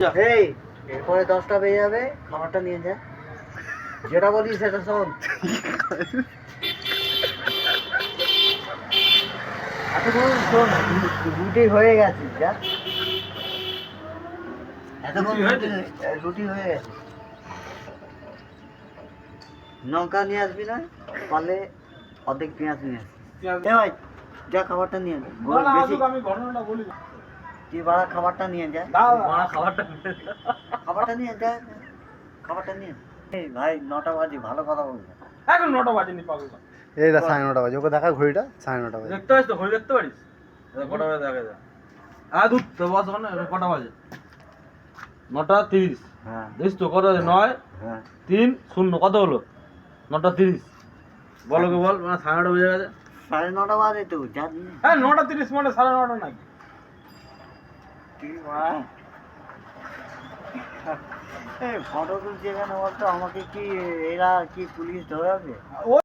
এই এরপরে 10টা বেজে যাবে, খাবারটা নিয়ে যা। যেটা বলি সেটা শোন। এতক্ষণ শোন, রুটি হয়ে গেছে, যা। এতক্ষণ রুটি হয়ে গেছে। লঙ্কা নিয়ে আসবি না, পারলে অর্ধেক পেঁয়াজ নিয়ে আসবি। ভাই যা, খাবারটা নিয়ে যা। আমি ঘটনাটা বলি। তুই বাড়া খাবারটা নিয়ে যা। খাবারটা নিয়ে যা, খাবারটা নিয়ে। এই ভাই 9টা বাজে, ভালো কথা বলবে। এখন 9টা বাজেনি পাগল। এই দা 9:30 বাজে, ওকে দেখা ঘড়িটা 9:30 বাজে। দেখতে পারিস তো, ঘড়ি দেখতে পারিস? কটা বাজে দেখা যায়? দুধ তো বস, ওখানে কটা বাজে? 9:30। হ্যাঁ দেখিস তো কত বাজে? 9, হ্যাঁ 3, 0 কত হলো? 9:30। বলো কে বল, মানে 9:30 বেজে গেছে। 9:30 বাজে তো, যা নিয়ে। হ্যাঁ 9:30 মানে 9:30 নাকি? তুই বাড়া ফটো তুলছি এখানে বলতো, আমাকে কি এরা কি পুলিশ ধরাবে?